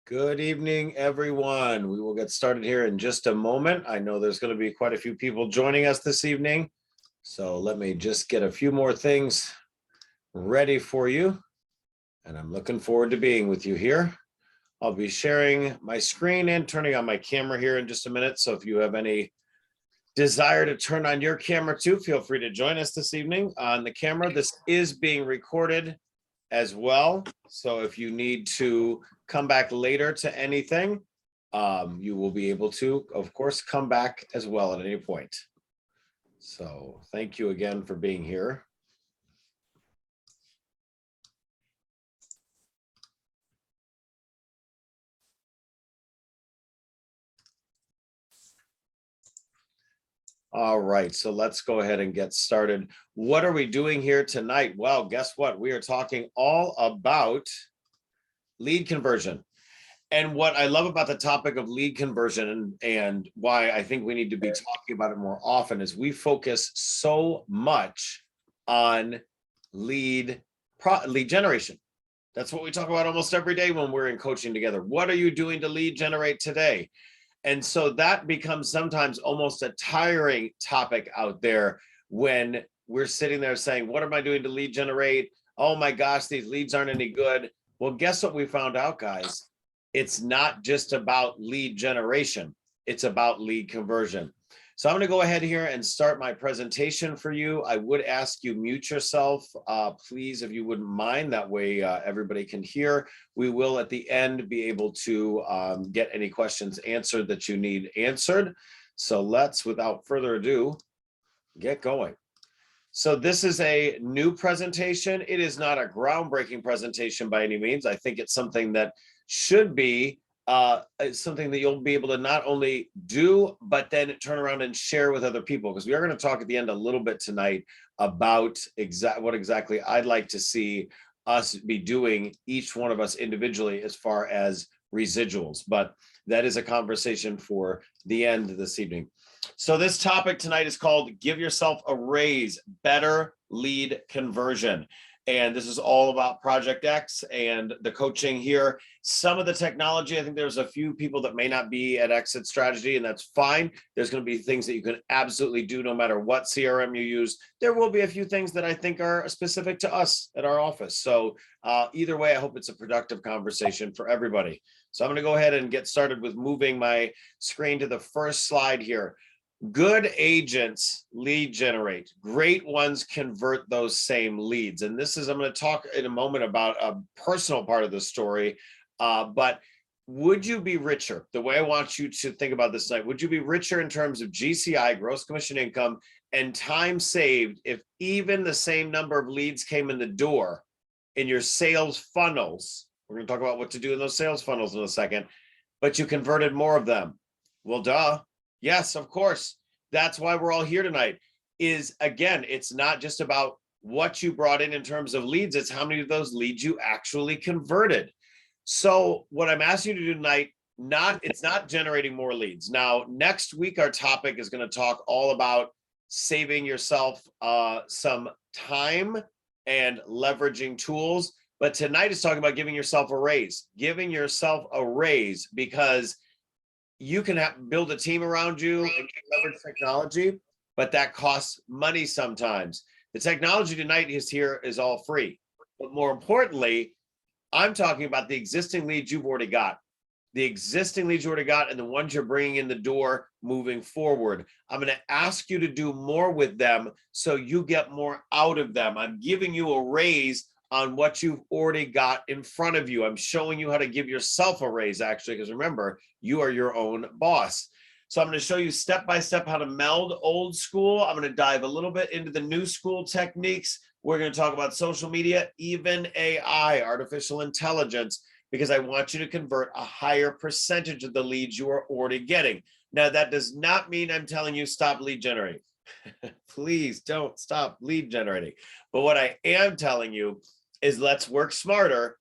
Good evening, everyone. We will get started here in just a moment. I know there's going to be quite a few people joining us this evening. So let me just get a few more things ready for you. And I'm looking forward to being with you here. I'll be sharing my screen and turning on my camera here in just a minute. So if you have any desire to turn on your camera too, feel free to join us this evening on the camera. This is being recorded as well. So if you need to come back later to anything, you will be able to, of course, come back as well at any point. So thank you again for being here. All right, so let's go ahead and get started. What are we doing here tonight? Well, guess what? We are talking all about lead conversion. And what I love about the topic of lead conversion and why I think we need to be talking about it more often is we focus so much on lead generation. That's what we talk about almost every day when we're in coaching together. What are you doing to lead generate today? And so that becomes sometimes almost a tiring topic out there when we're sitting there saying, what am I doing to lead generate? Oh my gosh, these leads aren't any good. Well, guess what we found out, guys? It's not just about lead generation. It's about lead conversion. So I'm going to go ahead here and start my presentation for you. I would ask you mute yourself, please, if you wouldn't mind. That way everybody can hear. We will at the end be able to get any questions answered that you need answered. So let's, without further ado, get going. So this is a new presentation. It is not a groundbreaking presentation by any means. I think it's something that should be something that you'll be able to not only do, but then turn around and share with other people. Because we are going to talk at the end a little bit tonight about what exactly I'd like to see us be doing, each one of us individually, as far as residuals. But that is a conversation for the end of this evening. So this topic tonight is called Give Yourself a Raise, Better Lead Conversion. And this is all about Project X and the coaching here. Some of the technology, I think there's a few people that may not be at Exit Strategy, and that's fine. There's going to be things that you can absolutely do no matter what CRM you use. There will be a few things that I think are specific to us at our office. So either way, I hope it's a productive conversation for everybody. So I'm going to go ahead and get started with moving my screen to the first slide here. Good agents lead generate. Great ones convert those same leads. And this is, I'm going to talk in a moment about a personal part of the story. But would you be richer? The way I want you to think about this tonight, would you be richer in terms of GCI, gross commission income, and time saved if even the same number of leads came in the door in your sales funnels? We're going to talk about what to do in those sales funnels in a second, but you converted more of them. Well, duh. Yes, of course. That's why we're all here tonight. Is again, it's not just about what you brought in terms of leads, it's how many of those leads you actually converted. So what I'm asking you to do tonight, it's not generating more leads. Now, next week, our topic is going to talk all about saving yourself some time and leveraging tools. But tonight is talking about giving yourself a raise, because you can build a team around you and leverage technology, but that costs money sometimes. The technology tonight is all free. But more importantly, I'm talking about the existing leads you've already got. And the ones you're bringing in the door moving forward. I'm going to ask you to do more with them so you get more out of them. I'm giving you a raise on what you've already got in front of you. I'm showing you how to give yourself a raise, actually, because remember, you are your own boss. So I'm going to show you step by step how to meld old school. I'm going to dive a little bit into the new school techniques. We're going to talk about social media, even AI, artificial intelligence, because I want you to convert a higher percentage of the leads you are already getting. Now, that does not mean I'm telling you stop lead generating. Please don't stop lead generating. But what I am telling you is let's work smarter,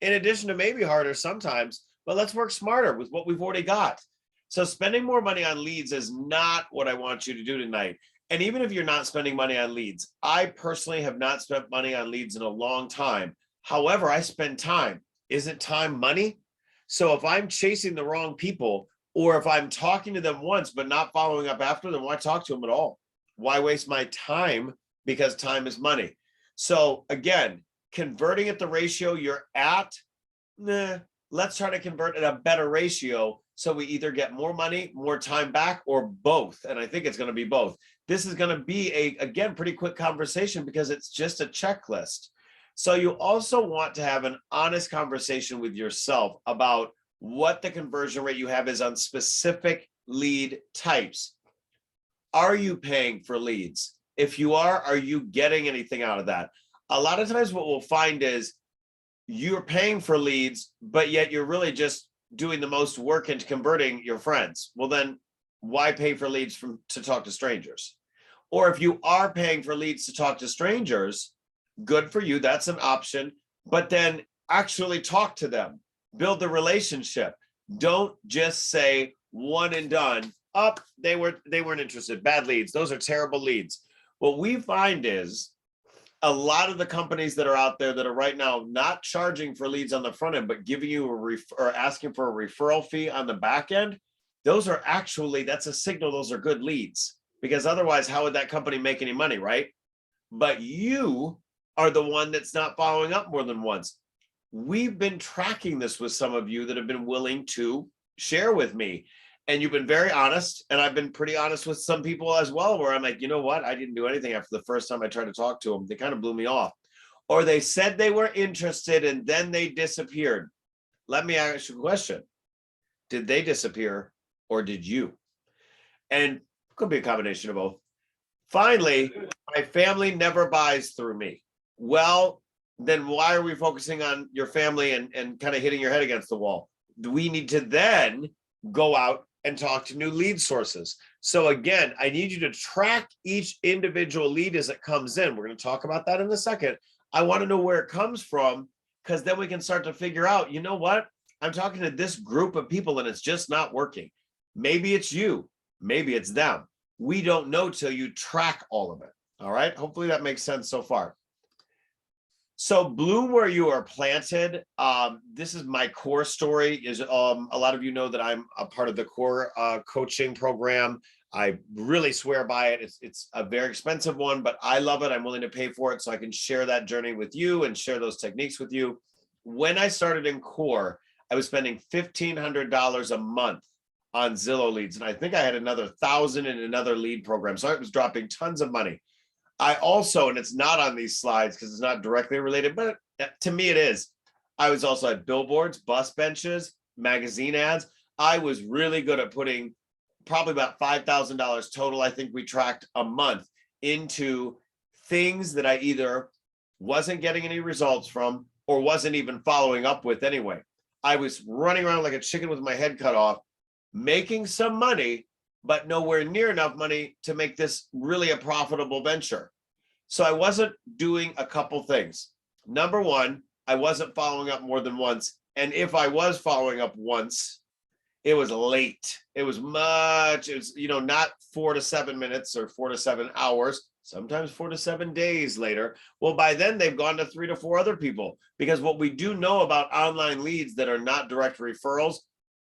in addition to maybe harder sometimes, but let's work smarter with what we've already got. So spending more money on leads is not what I want you to do tonight. And even if you're not spending money on leads, I personally have not spent money on leads in a long time. However, I spend time. Isn't time money? So if I'm chasing the wrong people, or if I'm talking to them once but not following up after them, why talk to them at all? Why waste my time? Because time is money. So again, converting at the ratio you're at, nah, let's try to convert at a better ratio so we either get more money, more time back, or both. And I think it's going to be both. This is going to be again, pretty quick conversation because it's just a checklist. So you also want to have an honest conversation with yourself about what the conversion rate you have is on specific lead types. Are you paying for leads? If you are you getting anything out of that? A lot of times what we'll find is you're paying for leads, but yet you're really just doing the most work into converting your friends. Well, then why pay for leads to talk to strangers? Or if you are paying for leads to talk to strangers, good for you, that's an option, but then actually talk to them, build the relationship. Don't just say one and done. They weren't interested. Bad leads. Those are terrible leads. What we find is a lot of the companies that are out there that are right now not charging for leads on the front end, but giving you or asking for a referral fee on the back end, those are actually, that's a signal those are good leads, because otherwise, how would that company make any money, right? But you are the one that's not following up more than once. We've been tracking this with some of you that have been willing to share with me. And you've been very honest. And I've been pretty honest with some people as well, where I'm like, you know what? I didn't do anything after the first time I tried to talk to them. They kind of blew me off. Or they said they were interested and then they disappeared. Let me ask you a question. Did they disappear or did you? And it could be a combination of both. Finally, my family never buys through me. Well, then why are we focusing on your family and kind of hitting your head against the wall? We need to then go out and talk to new lead sources. So again, I need you to track each individual lead as it comes in. We're going to talk about that in a second. I want to know where it comes from, because then we can start to figure out, you know what? I'm talking to this group of people and it's just not working. Maybe it's you, maybe it's them. We don't know till you track all of it. All right. Hopefully that makes sense so far. So bloom where you are planted. This is my core story. Is a lot of you know that I'm a part of the core coaching program. I really swear by it. It's a very expensive one, but I love it. I'm willing to pay for it so I can share that journey with you and share those techniques with you. When I started in core, I was spending $1,500 a month on Zillow leads, and I think I had another 1,000 in another lead program. So I was dropping tons of money. I also, and it's not on these slides because it's not directly related, but to me it is. I was also at billboards, bus benches, magazine ads. I was really good at putting probably about $5,000 total, I think we tracked a month, into things that I either wasn't getting any results from or wasn't even following up with anyway. I was running around like a chicken with my head cut off, making some money, but nowhere near enough money to make this really a profitable venture. So I wasn't doing a couple things. Number one, I wasn't following up more than once. And if I was following up once, it was late. It was not 4 to 7 minutes or 4 to 7 hours, sometimes 4 to 7 days later. Well, by then they've gone to 3 to 4 other people, because what we do know about online leads that are not direct referrals,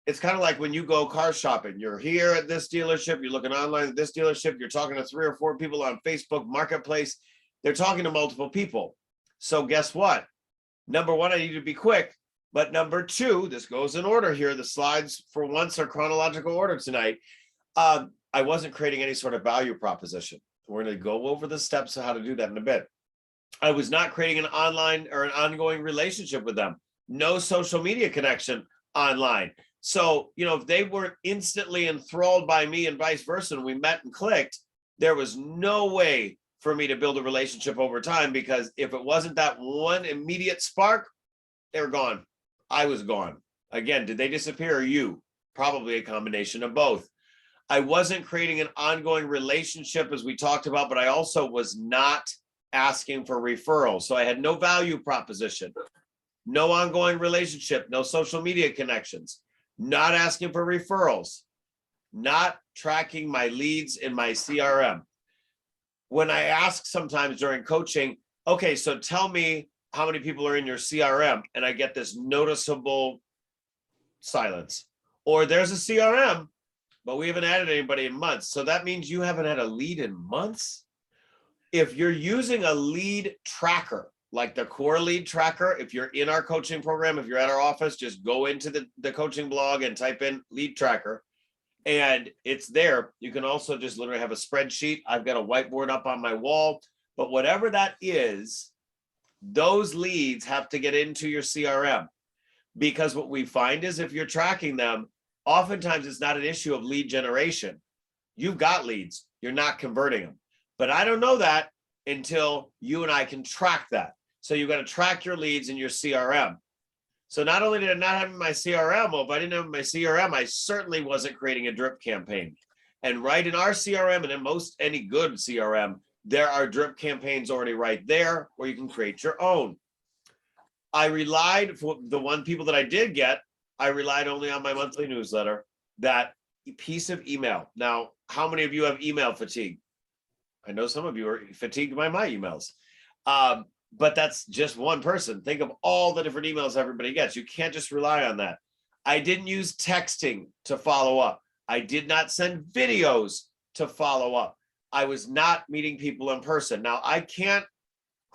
it's kind of like when you go car shopping. You're here at this dealership, you're looking online at this dealership, you're talking to 3 or 4 people on Facebook Marketplace. They're talking to multiple people. So guess what? Number one, I need to be quick. But number two, this goes in order here. The slides for once are chronological order tonight. I wasn't creating any sort of value proposition. We're going to go over the steps of how to do that in a bit. I was not creating an online or an ongoing relationship with them. No social media connection online. So, if they weren't instantly enthralled by me and vice versa, and we met and clicked, there was no way for me to build a relationship over time, because if it wasn't that one immediate spark, they were gone. I was gone. Again, did they disappear or you? Probably a combination of both. I wasn't creating an ongoing relationship, as we talked about, but I also was not asking for referrals. So I had no value proposition, no ongoing relationship, no social media connections, not asking for referrals, not tracking my leads in my CRM. When I ask sometimes during coaching, okay, so tell me how many people are in your CRM, and I get this noticeable silence. Or there's a CRM, but we haven't added anybody in months. So that means you haven't had a lead in months. If you're using a lead tracker, like the core lead tracker, if you're in our coaching program, if you're at our office, just go into the coaching blog and type in lead tracker and it's there. You can also just literally have a spreadsheet. I've got a whiteboard up on my wall, but whatever that is, those leads have to get into your CRM, because what we find is if you're tracking them, oftentimes it's not an issue of lead generation. You've got leads, you're not converting them. But I don't know that until you and I can track that. So you've got to track your leads in your CRM. So not only did I not have my CRM, well, if I didn't have my CRM, I certainly wasn't creating a drip campaign. And right in our CRM and in most any good CRM, there are drip campaigns already right there where you can create your own. I relied, for the one people that I did get, I relied only on my monthly newsletter, that piece of email. Now, how many of you have email fatigue? I know some of you are fatigued by my emails, but that's just one person. Think of all the different emails everybody gets. You can't just rely on that. I didn't use texting to follow up. I did not send videos to follow up. I was not meeting people in person. Now, I can't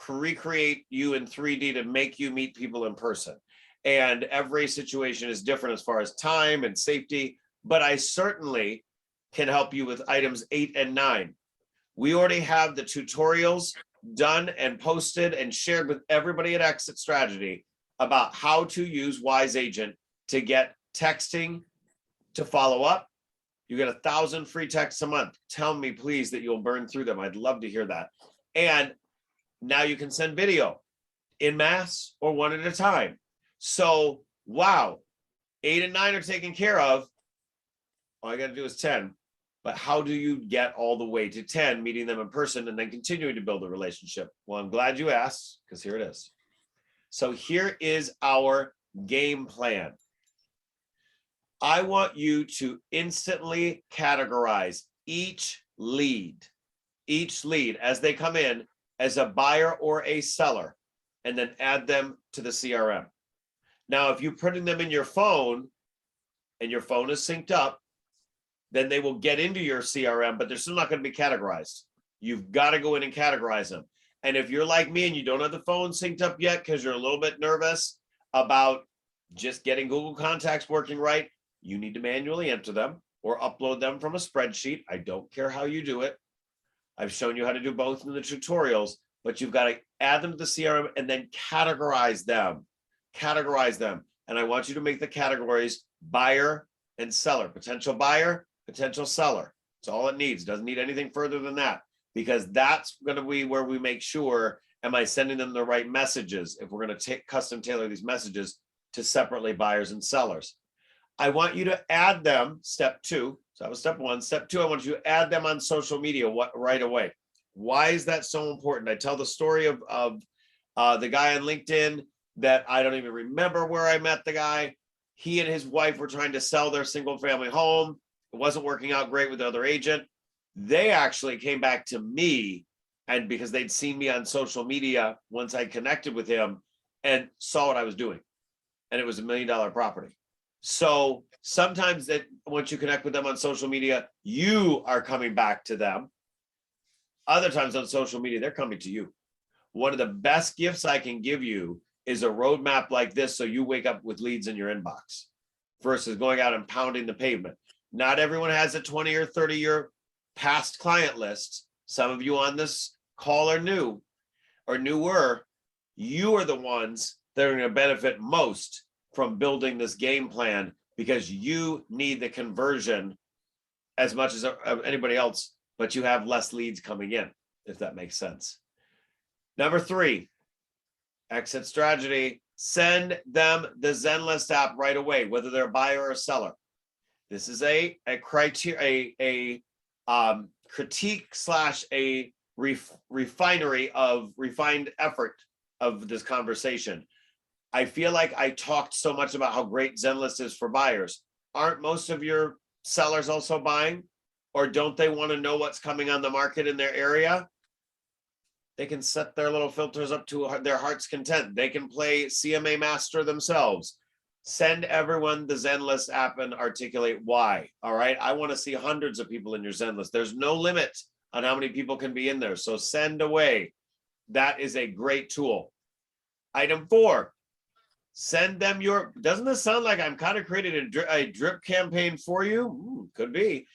recreate you in 3D to make you meet people in person. And every situation is different as far as time and safety, but I certainly can help you with items 8 and 9. We already have the tutorials done and posted and shared with everybody at Exit Strategy about how to use Wise Agent to get texting to follow up. You get 1,000 free texts a month. Tell me, please, that you'll burn through them. I'd love to hear that. And now you can send video in mass or one at a time. So, wow, 8 and 9 are taken care of. All I got to do is 10. But how do you get all the way to 10, meeting them in person and then continuing to build a relationship? Well, I'm glad you asked, because here it is. So here is our game plan. I want you to instantly categorize each lead as they come in as a buyer or a seller, and then add them to the CRM. Now, if you're putting them in your phone and your phone is synced up, then they will get into your CRM, but they're still not going to be categorized. You've got to go in and categorize them. And if you're like me and you don't have the phone synced up yet because you're a little bit nervous about just getting Google Contacts working right, you need to manually enter them or upload them from a spreadsheet. I don't care how you do it. I've shown you how to do both in the tutorials, but you've got to add them to the CRM and then categorize them. And I want you to make the categories buyer and seller, potential buyer, potential seller. That's all it needs. Doesn't need anything further than that, because that's going to be where we make sure, am I sending them the right messages if we're going to custom tailor these messages to separately buyers and sellers. I want you to add them, step 2. So that was step 1. Step 2, I want you to add them on social media right away. Why is that so important? I tell the story of the guy on LinkedIn that I don't even remember where I met the guy. He and his wife were trying to sell their single family home. It wasn't working out great with the other agent. They actually came back to me, and because they'd seen me on social media once I connected with him and saw what I was doing. And it was $1 million property. So sometimes that once you connect with them on social media, you are coming back to them. Other times on social media, they're coming to you. One of the best gifts I can give you is a roadmap like this, so you wake up with leads in your inbox versus going out and pounding the pavement. Not everyone has a 20 or 30 year past client list. Some of you on this call are new or newer. You are the ones that are going to benefit most from building this game plan, because you need the conversion as much as anybody else, but you have less leads coming in, if that makes sense. Number 3, exit strategy, send them the Zenlist app right away, whether they're a buyer or a seller. This is a critique / a refinery of refined effort of this conversation. I feel like I talked so much about how great Zenlist is for buyers. Aren't most of your sellers also buying? Or don't they want to know what's coming on the market in their area? They can set their little filters up to their heart's content. They can play CMA master themselves. Send everyone the Zenlist app and articulate why. All right. I want to see hundreds of people in your Zenlist. There's no limit on how many people can be in there. So send away. That is a great tool. Item 4, send them your, doesn't this sound like I'm kind of creating a drip campaign for you? Could be.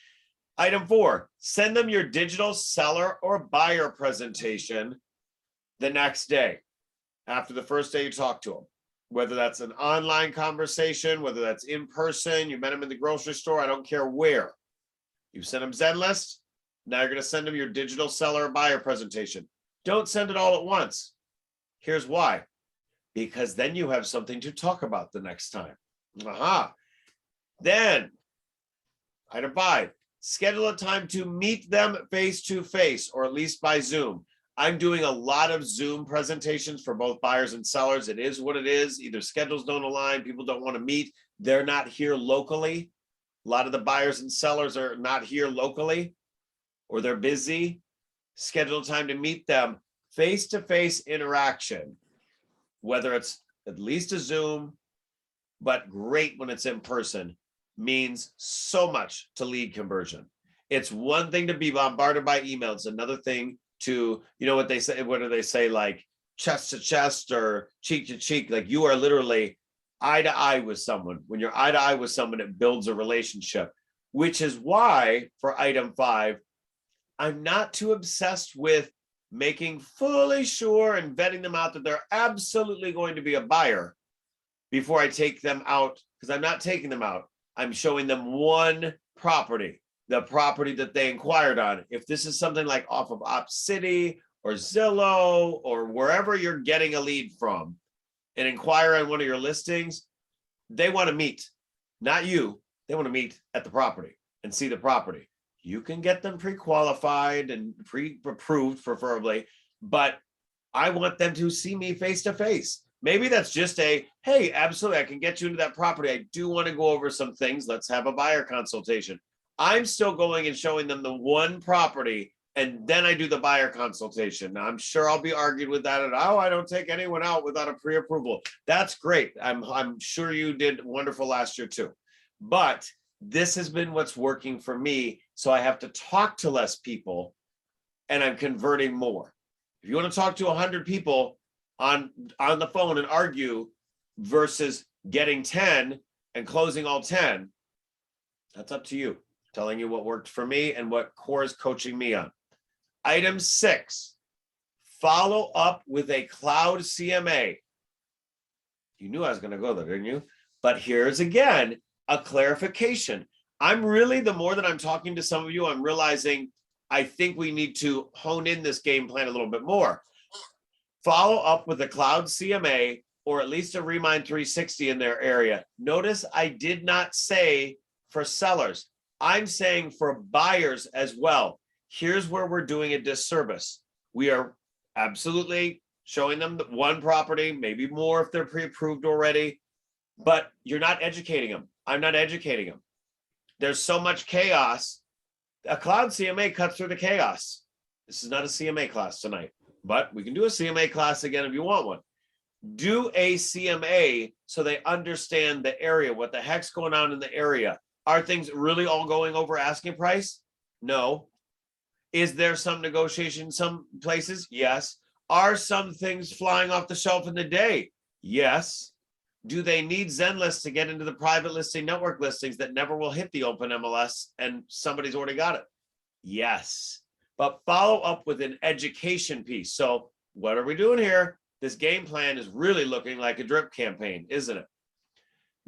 Item 4, send them your digital seller or buyer presentation the next day after the first day you talk to them. Whether that's an online conversation, whether that's in person, you met them in the grocery store, I don't care where. You send them Zenlist, now you're going to send them your digital seller or buyer presentation. Don't send it all at once. Here's why. Because then you have something to talk about the next time. Then, item 5, schedule a time to meet them face to face, or at least by Zoom. I'm doing a lot of Zoom presentations for both buyers and sellers. It is what it is. Either schedules don't align, people don't want to meet, they're not here locally. A lot of the buyers and sellers are not here locally, or they're busy. Schedule time to meet them. Face-to-face interaction, whether it's at least a Zoom, but great when it's in person, means so much to lead conversion. It's one thing to be bombarded by email. It's another thing to, you know what they say, what do they say, like chest to chest or cheek to cheek, like you are literally eye to eye with someone. When you're eye to eye with someone, it builds a relationship, which is why for item 5, I'm not too obsessed with making fully sure and vetting them out that they're absolutely going to be a buyer before I take them out, because I'm not taking them out. I'm showing them one property, the property that they inquired on. If this is something like off of OpCity or Zillow or wherever you're getting a lead from and inquire on one of your listings, they want to meet, not you. They want to meet at the property and see the property. You can get them pre-qualified and pre-approved preferably, but I want them to see me face to face. Maybe that's just a, hey, absolutely, I can get you into that property. I do want to go over some things. Let's have a buyer consultation. I'm still going and showing them the one property, and then I do the buyer consultation. Now, I'm sure I'll be argued with that. And, oh, I don't take anyone out without a pre-approval. That's great. I'm sure you did wonderful last year too. But this has been what's working for me. So I have to talk to less people and I'm converting more. If you want to talk to 100 people on the phone and argue versus getting 10 and closing all 10, that's up to you. Telling you what worked for me and what Core is coaching me on. Item 6, follow up with a cloud CMA. You knew I was going to go there, didn't you? But here's again a clarification. I'm really, the more that I'm talking to some of you, I'm realizing I think we need to hone in this game plan a little bit more. Follow up with a cloud CMA or at least a Remind 360 in their area. Notice I did not say for sellers. I'm saying for buyers as well. Here's where we're doing a disservice. We are absolutely showing them one property, maybe more if they're pre-approved already, but you're not educating them. I'm not educating them. There's so much chaos. A cloud CMA cuts through the chaos. This is not a CMA class tonight, but we can do a CMA class again if you want one. Do a CMA so they understand the area, what the heck's going on in the area. Are things really all going over asking price? No. Is there some negotiation in some places? Yes. Are some things flying off the shelf in the day? Yes. Do they need Zenlist to get into the private listing network listings that never will hit the open MLS and somebody's already got it? Yes. But follow up with an education piece. So what are we doing here? This game plan is really looking like a drip campaign, isn't it?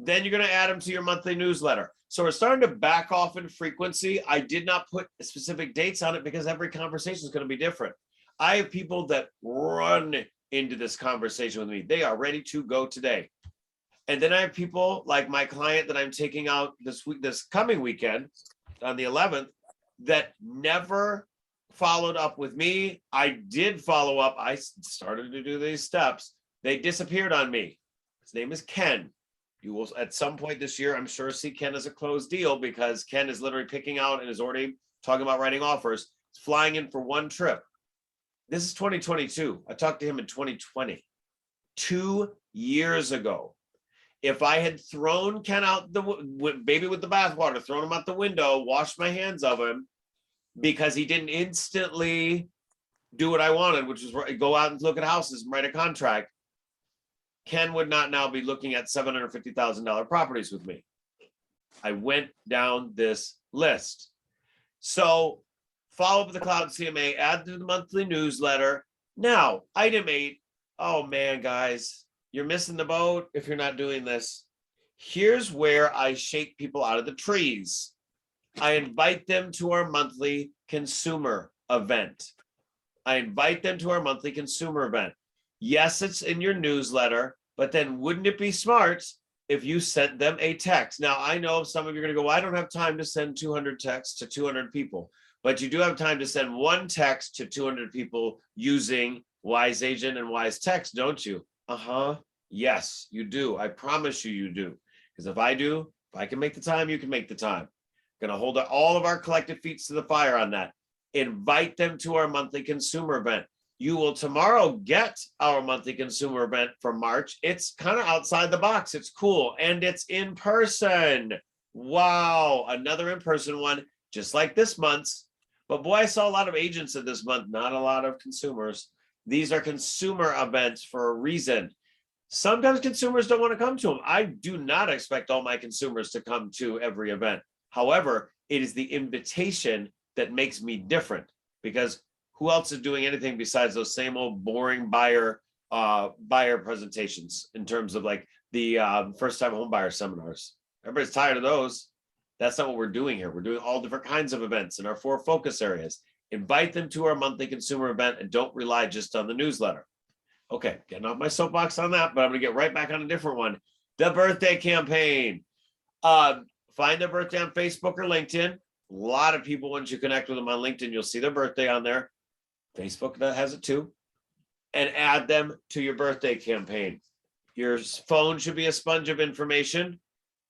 Then you're going to add them to your monthly newsletter. So we're starting to back off in frequency. I did not put specific dates on it because every conversation is going to be different. I have people that run into this conversation with me. They are ready to go today. And then I have people like my client that I'm taking out this week, this coming weekend on the 11th, that never followed up with me. I did follow up. I started to do these steps. They disappeared on me. His name is Ken. You will, at some point this year, I'm sure, see Ken as a closed deal because Ken is literally picking out and is already talking about writing offers. He's flying in for one trip. This is 2022. I talked to him in 2020, 2 years ago. If I had thrown Ken out baby with the bathwater, thrown him out the window, washed my hands of him because he didn't instantly do what I wanted, which was go out and look at houses and write a contract, Ken would not now be looking at $750,000 properties with me. I went down this list. So follow up with the Cloud CMA, add to the monthly newsletter. Now, item 8. Oh man, guys, you're missing the boat if you're not doing this. Here's where I shake people out of the trees. I invite them to our monthly consumer event. Yes, it's in your newsletter, but then wouldn't it be smart if you sent them a text? Now, I know some of you are going to go, well, I don't have time to send 200 texts to 200 people, but you do have time to send one text to 200 people using Wise Agent and Wise Text, don't you? Yes, you do. I promise you, you do. Because if I can make the time, you can make the time. I'm going to hold all of our collective feet to the fire on that. Invite them to our monthly consumer event. You will tomorrow get our monthly consumer event for March. It's kind of outside the box. It's cool. And it's in person. Wow. Another in-person one, just like this month's. But boy, I saw a lot of agents in this month, not a lot of consumers. These are consumer events for a reason. Sometimes consumers don't want to come to them. I do not expect all my consumers to come to every event. However, it is the invitation that makes me different, because who else is doing anything besides those same old boring buyer presentations in terms of like the first-time home buyer seminars? Everybody's tired of those. That's not what we're doing here. We're doing all different kinds of events in our 4 focus areas. Invite them to our monthly consumer event and don't rely just on the newsletter. Okay, getting off my soapbox on that, but I'm going to get right back on a different one. The birthday campaign. Find their birthday on Facebook or LinkedIn. A lot of people, once you connect with them on LinkedIn, you'll see their birthday on there. Facebook that has it too. And add them to your birthday campaign. Your phone should be a sponge of information,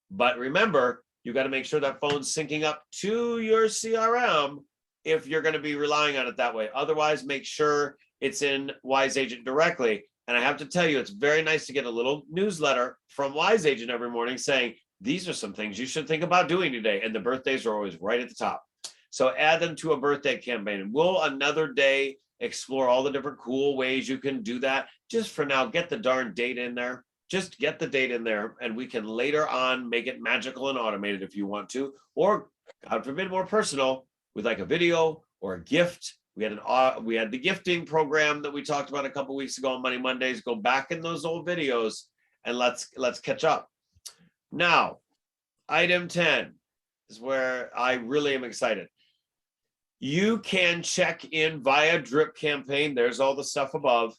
but remember, you got to make sure that phone's syncing up to your CRM if you're going to be relying on it that way. Otherwise, make sure it's in Wise Agent directly. And I have to tell you, it's very nice to get a little newsletter from Wise Agent every morning saying, these are some things you should think about doing today. And the birthdays are always right at the top. So add them to a birthday campaign. And we'll another day explore all the different cool ways you can do that. Just for now, get the darn date in there. Just get the date in there, and we can later on make it magical and automated if you want to, or God forbid, more personal with like a video or a gift. We had the gifting program that we talked about a couple weeks ago on Money Mondays. Go back in those old videos and let's catch up. Now, item 10 is where I really am excited. You can check in via drip campaign. There's all the stuff above.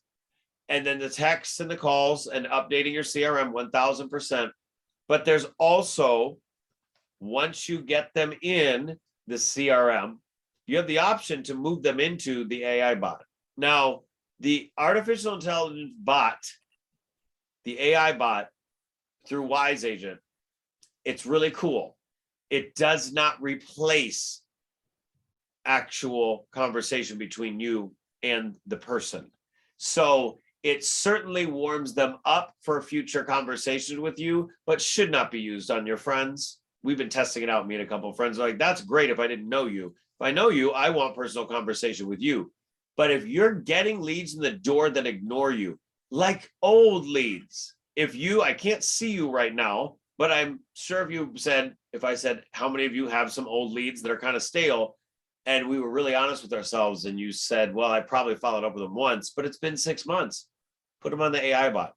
And then the texts and the calls and updating your CRM 1000%. But there's also, once you get them in the CRM, you have the option to move them into the AI bot. Now, the artificial intelligence bot, the AI bot through Wise Agent, it's really cool. It does not replace actual conversation between you and the person. So it certainly warms them up for future conversations with you, but should not be used on your friends. We've been testing it out. Me and a couple of friends are like, that's great if I didn't know you. If I know you, I want personal conversation with you. But if you're getting leads in the door that ignore you, like old leads, I can't see you right now, but I'm sure if I said, how many of you have some old leads that are kind of stale? And we were really honest with ourselves. And you said, well, I probably followed up with them once, but it's been 6 months. Put them on the AI bot.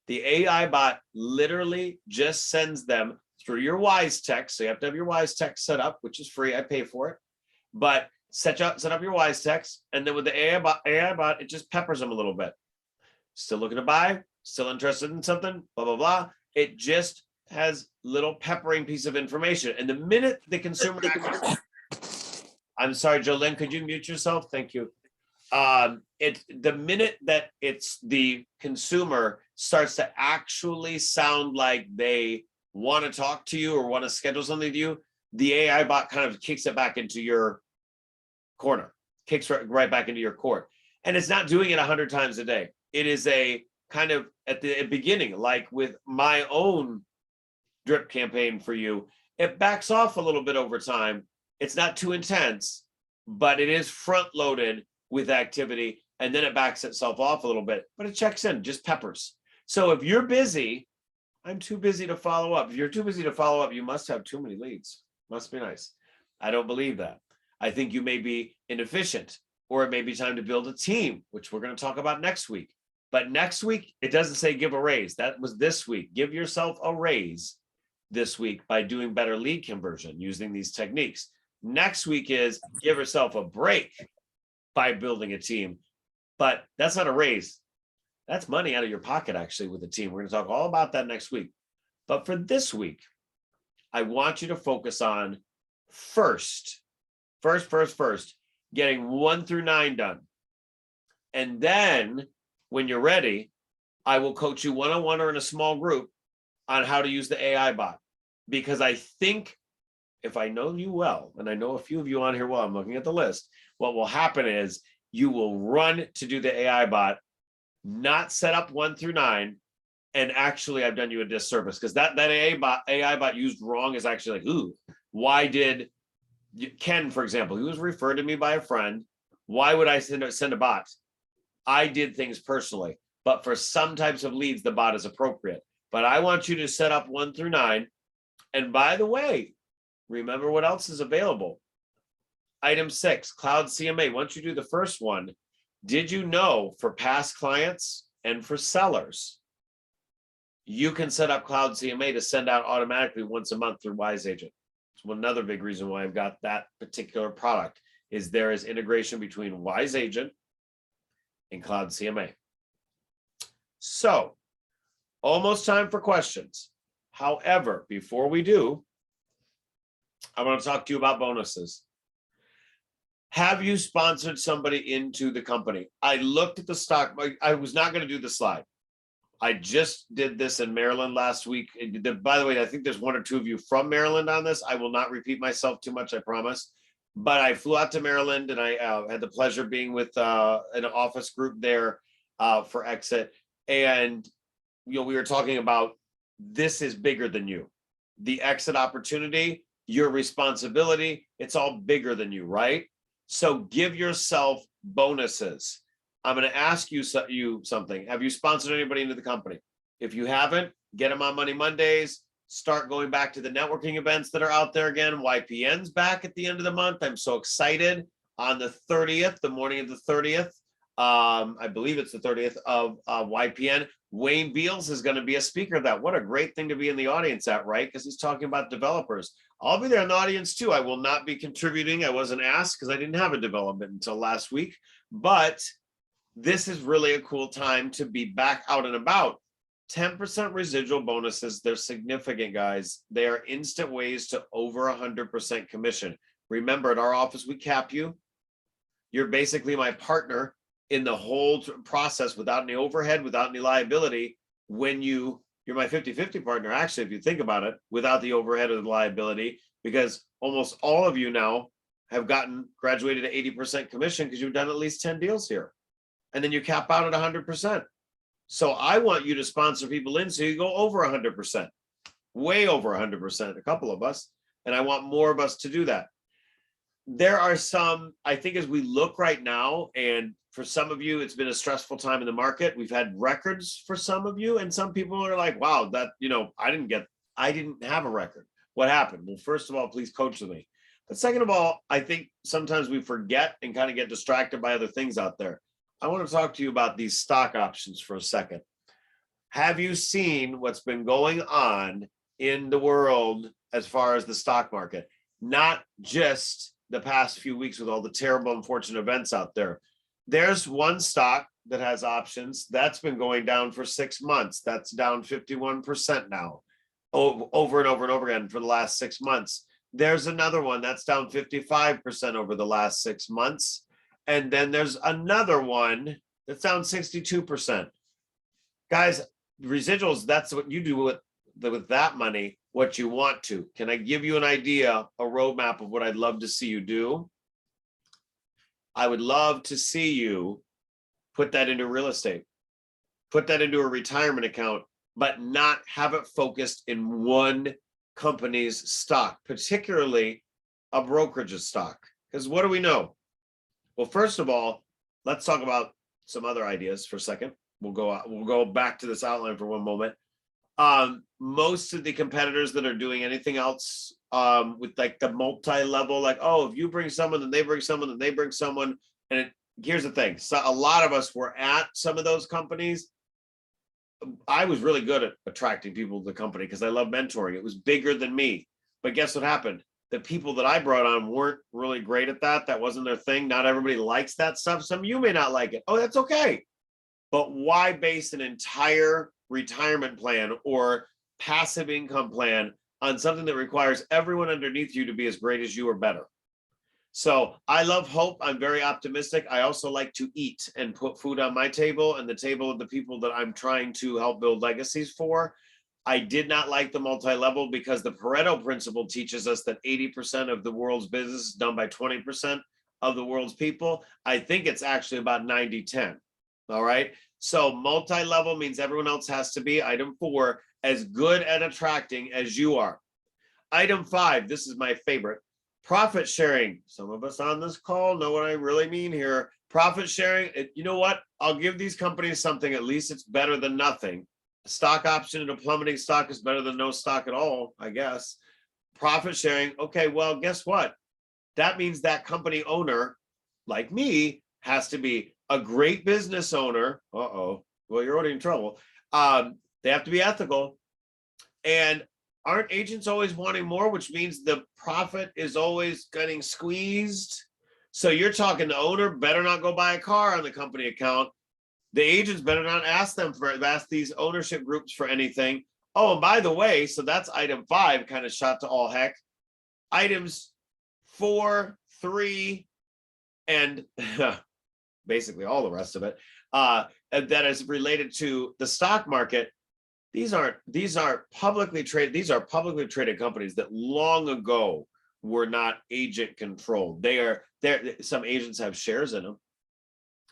The AI bot literally just sends them through your Wise Text. So you have to have your Wise Text set up, which is free. I pay for it. But set up your Wise Text. And then with the AI bot, it just peppers them a little bit. Still looking to buy? Still interested in something? Blah, blah, blah. It just has little peppering piece of information. And the minute the consumer... I'm sorry, Jolene, could you mute yourself? Thank you. The minute that it's the consumer starts to actually sound like they want to talk to you or want to schedule something with you, the AI bot kind of kicks it back into your corner, kicks right back into your court. And it's not doing it 100 times a day. It is a kind of at the beginning, like with my own drip campaign for you, it backs off a little bit over time. It's not too intense, but it is front loaded with activity, and then it backs itself off a little bit, but it checks in, just peppers. So if you're busy, I'm too busy to follow up. If you're too busy to follow up, you must have too many leads. Must be nice. I don't believe that. I think you may be inefficient, or it may be time to build a team, which we're going to talk about next week. But next week, it doesn't say give a raise. That was this week. Give yourself a raise this week by doing better lead conversion using these techniques. Next week is give yourself a break by building a team. But that's not a raise. That's money out of your pocket, actually, with the team. We're going to talk all about that next week. But for this week, I want you to focus on first, getting 1 through 9 done. And then when you're ready, I will coach you one-on-one or in a small group on how to use the AI bot. Because I think if I know you well, and I know a few of you on here well, I'm looking at the list, what will happen is you will run to do the AI bot, not set up 1 through 9, and actually I've done you a disservice, because that AI bot used wrong is actually like, ooh, why did Ken, for example, he was referred to me by a friend. Why would I send a bot? I did things personally, but for some types of leads, the bot is appropriate. But I want you to set up 1 through 9. And by the way, remember what else is available. Item 6, Cloud CMA. Once you do the first one, did you know for past clients and for sellers, you can set up Cloud CMA to send out automatically once a month through Wise Agent. So another big reason why I've got that particular product is there is integration between Wise Agent and Cloud CMA. So almost time for questions. However, before we do, I want to talk to you about bonuses. Have you sponsored somebody into the company? I looked at the stock. I was not going to do the slide. I just did this in Maryland last week. By the way, I think there's 1 or 2 of you from Maryland on this. I will not repeat myself too much, I promise. But I flew out to Maryland, and I had the pleasure of being with an office group there for EXIT. And we were talking about this is bigger than you. The EXIT opportunity, your responsibility, it's all bigger than you, right? So give yourself bonuses. I'm going to ask you something. Have you sponsored anybody into the company? If you haven't, get them on Money Mondays. Start going back to the networking events that are out there again. YPN's back at the end of the month. I'm so excited. On the 30th, the morning of the 30th, I believe it's the 30th of YPN, Wayne Beals is going to be a speaker of that. What a great thing to be in the audience at, right? Because he's talking about developers. I'll be there in the audience too. I will not be contributing. I wasn't asked because I didn't have a development until last week. But this is really a cool time to be back out and about. 10% residual bonuses. They're significant, guys. They are instant ways to over 100% commission. Remember, at our office, we cap you. You're basically my partner in the whole process without any overhead, without any liability. When you're my 50-50 partner, actually, if you think about it, without the overhead or the liability, because almost all of you now have graduated to 80% commission because you've done at least 10 deals here. And then you cap out at 100%. So I want you to sponsor people in so you go over 100%, way over 100%, a couple of us. And I want more of us to do that. There are some, I think as we look right now, and for some of you, it's been a stressful time in the market. We've had records for some of you, and some people are like, wow, that, I didn't have a record. What happened? Well, first of all, please coach with me. But second of all, I think sometimes we forget and kind of get distracted by other things out there. I want to talk to you about these stock options for a second. Have you seen what's been going on in the world as far as the stock market? Not just the past few weeks with all the terrible, unfortunate events out there. There's one stock that has options that's been going down for 6 months. That's down 51% now, over and over and over again for the last 6 months. There's another one that's down 55% over the last 6 months. And then there's another one that's down 62%. Guys, residuals, that's what you do with that money, what you want to. Can I give you an idea, a roadmap of what I'd love to see you do? I would love to see you put that into real estate. put that into a retirement account, but not have it focused in one company's stock, particularly a brokerage's stock. Because what do we know? Well, first of all, let's talk about some other ideas for a second. We'll go back to this outline for one moment. Most of the competitors that are doing anything else with like the multi-level, like, oh, if you bring someone, then they bring someone, then they bring someone. And here's the thing. So a lot of us were at some of those companies. I was really good at attracting people to the company because I love mentoring. It was bigger than me. But guess what happened? The people that I brought on weren't really great at that. That wasn't their thing. Not everybody likes that stuff. Some of you may not like it. Oh, that's okay. But why base an entire retirement plan or passive income plan on something that requires everyone underneath you to be as great as you or better? So I love hope. I'm very optimistic. I also like to eat and put food on my table and the table of the people that I'm trying to help build legacies for. I did not like the multi-level because the Pareto principle teaches us that 80% of the world's business is done by 20% of the world's people. I think it's actually about 90-10. All right. So multi-level means everyone else has to be, item 4, as good at attracting as you are. Item 5, this is my favorite, profit sharing. Some of us on this call know what I really mean here. Profit sharing, you know what? I'll give these companies something, at least it's better than nothing. A stock option in a plummeting stock is better than no stock at all, I guess. Profit sharing, okay, well, guess what? That means that company owner, like me, has to be a great business owner. Well, you're already in trouble. They have to be ethical. And aren't agents always wanting more, which means the profit is always getting squeezed? So you're talking the owner better not go buy a car on the company account. The agents better not ask these ownership groups for anything. Oh, and by the way, so that's item 5, kind of shot to all heck. Items 4, 3, and basically all the rest of it, that is related to the stock market. These are publicly traded companies that long ago were not agent controlled. Some agents have shares in them,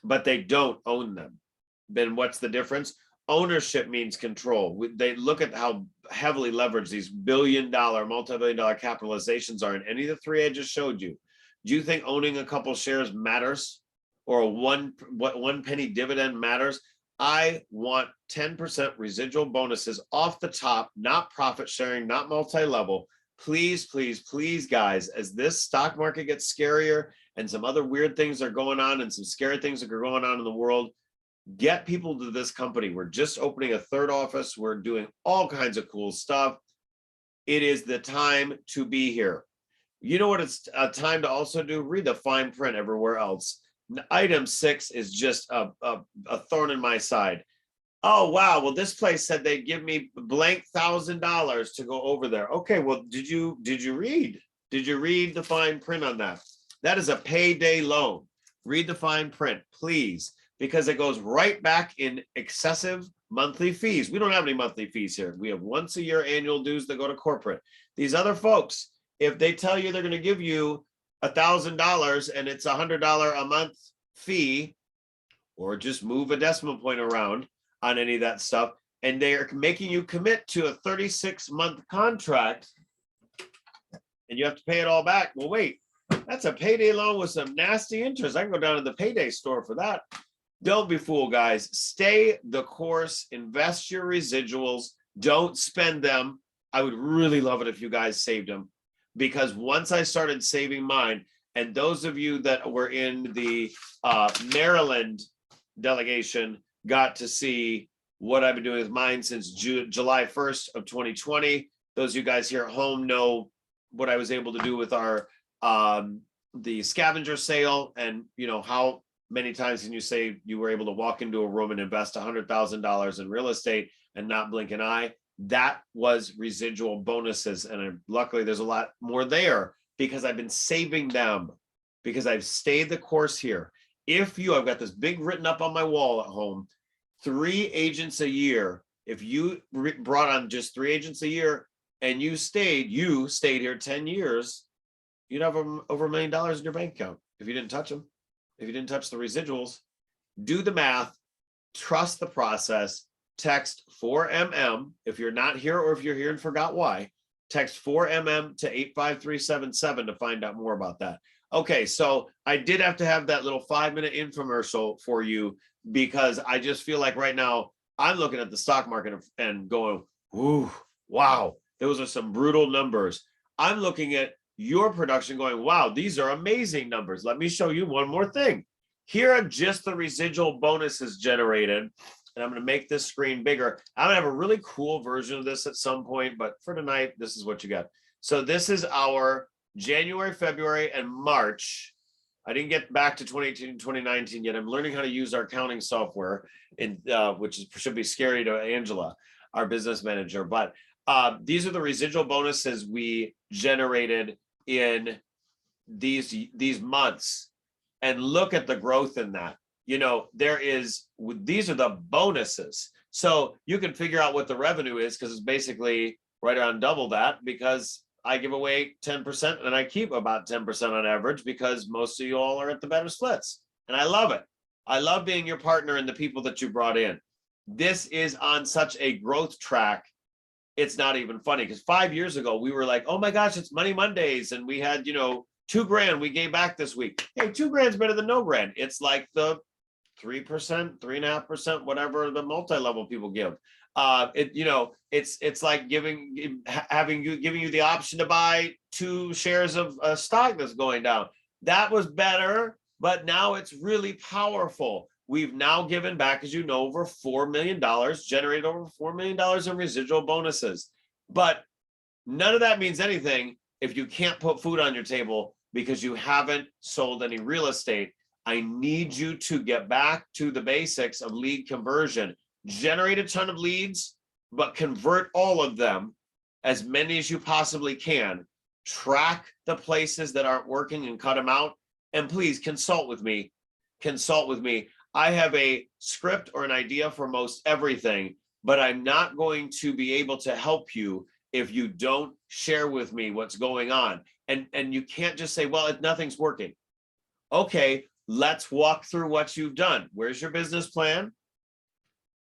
but they don't own them. Then what's the difference? Ownership means control. They look at how heavily leveraged these multi-billion-dollar capitalizations are in any of the 3 I just showed you. Do you think owning a couple shares matters? Or a one penny dividend matters? I want 10% residual bonuses off the top, not profit sharing, not multi-level. Please, please, please, guys, as this stock market gets scarier and some other weird things are going on and some scary things that are going on in the world, get people to this company. We're just opening a 3rd office. We're doing all kinds of cool stuff. It is the time to be here. You know what it's a time to also do? Read the fine print everywhere else. Item 6 is just a thorn in my side. Oh, wow. Well, this place said they'd give me blank $1,000 to go over there. Okay, well, did you read? Did you read the fine print on that? That is a payday loan. Read the fine print, please, because it goes right back in excessive monthly fees. We don't have any monthly fees here. We have once a year annual dues that go to corporate. These other folks, if they tell you they're going to give you $1,000 and it's $100 a month fee, or just move a decimal point around on any of that stuff, and they are making you commit to a 36-month contract and you have to pay it all back. Well, wait, that's a payday loan with some nasty interest. I can go down to the payday store for that. Don't be fooled, guys. Stay the course, invest your residuals, don't spend them. I would really love it if you guys saved them, because once I started saving mine, and those of you that were in the Maryland delegation got to see what I've been doing with mine since July 1st of 2020. Those of you guys here at home know what I was able to do with our the scavenger sale, and you know how many times can you say you were able to walk into a room and invest $100,000 in real estate and not blink an eye? That was residual bonuses, and luckily there's a lot more there because I've been saving them, because I've stayed the course here. If you, I've got this big written up on my wall at home, 3 agents a year. If you brought on just 3 agents a year and you stayed here 10 years, you'd have over $1 million in your bank account if you didn't touch them, if you didn't touch the residuals. Do the math. trust the process. Text 4MM if you're not here, or if you're here and forgot why. Text 4MM to 85377 to find out more about that. Okay, so I did have to have that little 5-minute infomercial for you, because I just feel like right now I'm looking at the stock market and going, ooh, wow, those are some brutal numbers. I'm looking at your production going, wow, these are amazing numbers. Let me show you one more thing. Here are just the residual bonuses generated. And I'm going to make this screen bigger. I'm going to have a really cool version of this at some point, but for tonight, this is what you got. So this is our January, February, and March. I didn't get back to 2018 and 2019 yet. I'm learning how to use our accounting software, should be scary to Angela, our business manager. But these are the residual bonuses we generated in these months, and look at the growth in that. These are the bonuses. So you can figure out what the revenue is, because it's basically right around double that, because I give away 10% and I keep about 10% on average, because most of you all are at the better splits. And I love it. I love being your partner and the people that you brought in. This is on such a growth track. It's not even funny, because 5 years ago, we were like, oh my gosh, it's Money Mondays. And we had, $2,000 we gave back this week. Hey, $2,000 is better than no grand. It's like the 3%, 3.5%, whatever the multi-level people give. It's like giving you the option to buy 2 shares of stock that's going down. That was better, but now it's really powerful. We've now given back, as you know, over $4 million, generated over $4 million in residual bonuses. But none of that means anything if you can't put food on your table because you haven't sold any real estate. I need you to get back to the basics of lead conversion. Generate a ton of leads, but convert all of them, as many as you possibly can. Track the places that aren't working and cut them out. And please consult with me. Consult with me. I have a script or an idea for most everything, but I'm not going to be able to help you if you don't share with me what's going on. And you can't just say, well, nothing's working. Okay. Let's walk through what you've done. Where's your business plan?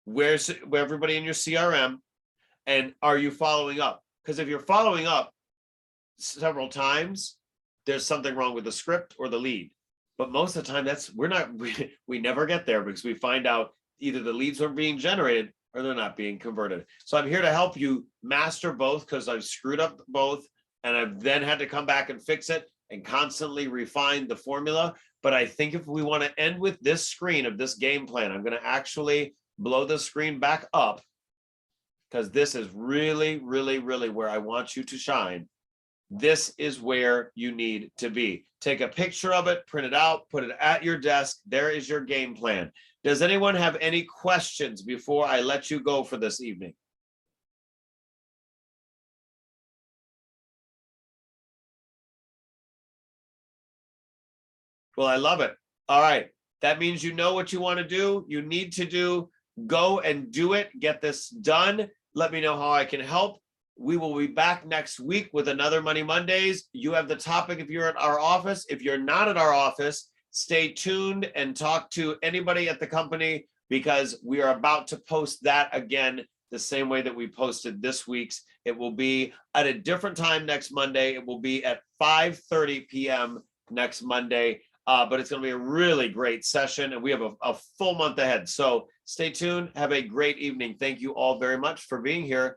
Where's everybody in your CRM? And are you following up? Because if you're following up several times, there's something wrong with the script or the lead. But most of the time, we never get there, because we find out either the leads are being generated or they're not being converted. So I'm here to help you master both, because I've screwed up both and I've then had to come back and fix it and constantly refine the formula. But I think if we want to end with this screen of this game plan, I'm going to actually blow the screen back up, because this is really, really, really where I want you to shine. This is where you need to be. Take a picture of it, print it out, put it at your desk. There is your game plan. Does anyone have any questions before I let you go for this evening? Well, I love it. All right. That means you know what you want to do. You need to do. Go and do it. Get this done. Let me know how I can help. We will be back next week with another Money Mondays. You have the topic if you're at our office. If you're not at our office, stay tuned and talk to anybody at the company, because we are about to post that again the same way that we posted this week's. It will be at a different time next Monday. It will be at 5:30 p.m. next Monday. But it's going to be a really great session, and we have a full month ahead. So stay tuned. Have a great evening. Thank you all very much for being here.